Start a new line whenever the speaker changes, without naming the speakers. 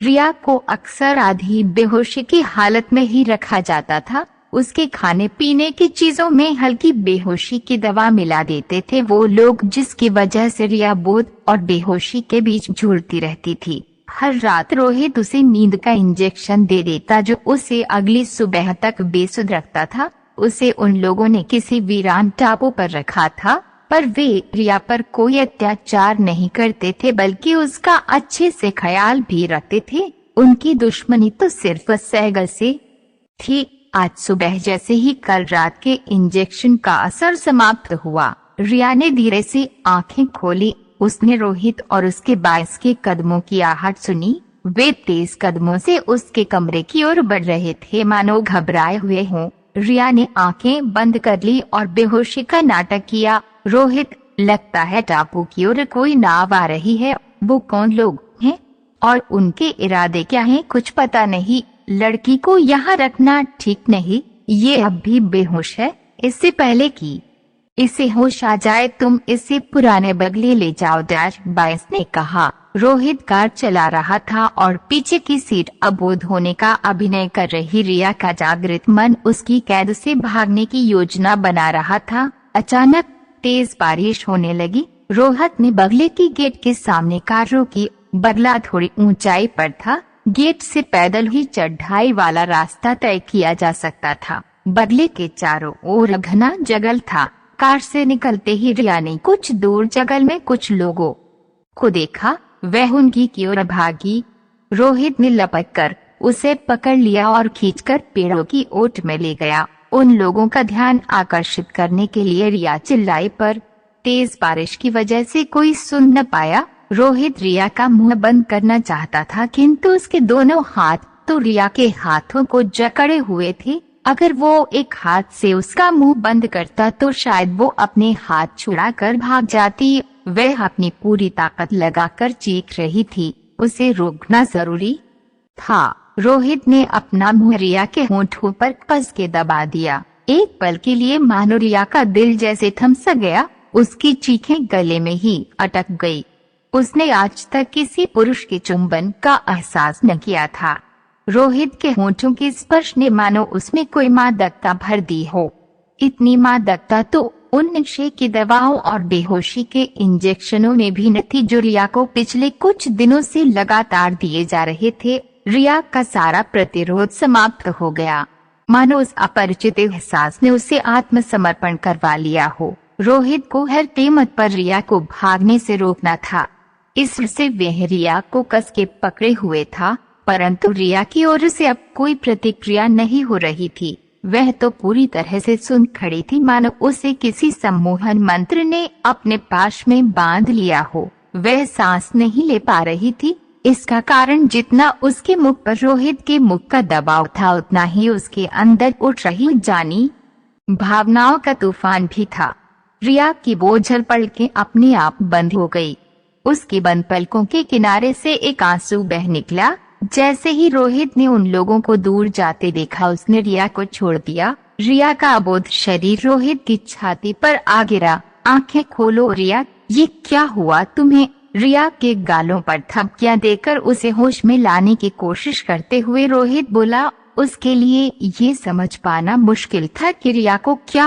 रिया को अक्सर आधी बेहोशी की हालत में ही रखा जाता था। उसके खाने पीने की चीजों में हल्की बेहोशी की दवा मिला देते थे वो लोग, जिसकी वजह से रिया बोध और बेहोशी के बीच झूलती रहती थी। हर रात रोहित उसे नींद का इंजेक्शन दे देता जो उसे अगली सुबह तक बेसुध रखता था। उसे उन लोगों ने किसी वीरान टापू पर रखा था, पर वे रिया पर कोई अत्याचार नहीं करते थे बल्कि उसका अच्छे से ख्याल भी रखते थे। उनकी दुश्मनी तो सिर्फ सैगल से थी। आज सुबह जैसे ही कल रात के इंजेक्शन का असर समाप्त हुआ, रिया ने धीरे से आंखें खोली। उसने रोहित और उसके 22 के कदमों की आहट सुनी। वे तेज कदमों से उसके कमरे की ओर बढ़ रहे थे, मानो घबराए हुए हों। रिया ने आंखें बंद कर ली और बेहोशी का नाटक किया। रोहित, लगता है टापू की ओर कोई नाव आ रही है। वो कौन लोग हैं और उनके इरादे क्या हैं, कुछ पता नहीं। लड़की को यहाँ रखना ठीक नहीं। ये अब भी बेहोश है। इससे पहले कि इसे होश आ जाए तुम इसे पुराने बगले ले जाओ, 22 ने कहा। रोहित कार चला रहा था और पीछे की सीट अबोध होने का अभिनय कर रही रिया का जागृत मन उसकी कैद से भागने की योजना बना रहा था। अचानक तेज बारिश होने लगी। रोहित ने बगले की गेट के सामने कार रोकी। बगला थोड़ी ऊंचाई पर था। गेट से पैदल ही चढ़ाई वाला रास्ता तय किया जा सकता था। बगले के चारों ओर घना जंगल था। कार से निकलते ही रिया ने कुछ दूर जंगल में कुछ लोगों को देखा। वह उनकी की ओर भागी। रोहित ने लपक कर उसे पकड़ लिया और खींचकर पेड़ों की ओट में ले गया। उन लोगों का ध्यान आकर्षित करने के लिए रिया चिल्लाई, पर तेज बारिश की वजह से कोई सुन न पाया। रोहित रिया का मुंह बंद करना चाहता था, किंतु उसके दोनों हाथ तो रिया के हाथों को जकड़े हुए थे। अगर वो एक हाथ से उसका मुंह बंद करता तो शायद वो अपने हाथ छुड़ाकर भाग जाती। वह अपनी पूरी ताकत लगाकर चीख रही थी। उसे रोकना जरूरी था। रोहित ने अपना मुंह रिया के होंठों पर कस के दबा दिया। एक पल के लिए मानो रिया का दिल जैसे थम सा गया। उसकी चीखें गले में ही अटक गई। उसने आज तक किसी पुरुष के चुंबन का एहसास न किया था। रोहित के होंठों के स्पर्श ने मानो उसमें कोई मादकता भर दी हो। इतनी मादकता तो उन नशे की दवाओं और बेहोशी के इंजेक्शनों में भी न थी जो रिया को पिछले कुछ दिनों से लगातार दिए जा रहे थे। रिया का सारा प्रतिरोध समाप्त हो गया, मानो उस अपरिचित एहसास ने उसे आत्मसमर्पण करवा लिया हो। रोहित को हर कीमत पर रिया को भागने से रोकना था, इससे वह रिया को कस के पकड़े हुए था। परंतु रिया की ओर से अब कोई प्रतिक्रिया नहीं हो रही थी। वह तो पूरी तरह से सुन खड़ी थी, मानो उसे किसी सम्मोहन मंत्र ने अपने पाश में बांध लिया हो। वह सांस नहीं ले पा रही थी। इसका कारण जितना उसके मुख पर रोहित के मुख का दबाव था, उतना ही उसके अंदर उठ रही जानी भावनाओं का तूफान भी था। रिया की बोझल पलकें अपने आप बंद हो गई। उसकी बंद पलकों के किनारे से एक आंसू बह निकला। जैसे ही रोहित ने उन लोगों को दूर जाते देखा, उसने रिया को छोड़ दिया। रिया का अबोध शरीर रोहित की छाती पर आ गिरा। आंखें खोलो रिया, ये क्या हुआ तुम्हें? रिया के गालों पर थपकियां देकर उसे होश में लाने की कोशिश करते हुए रोहित बोला। उसके लिए ये समझ पाना मुश्किल था कि रिया को क्या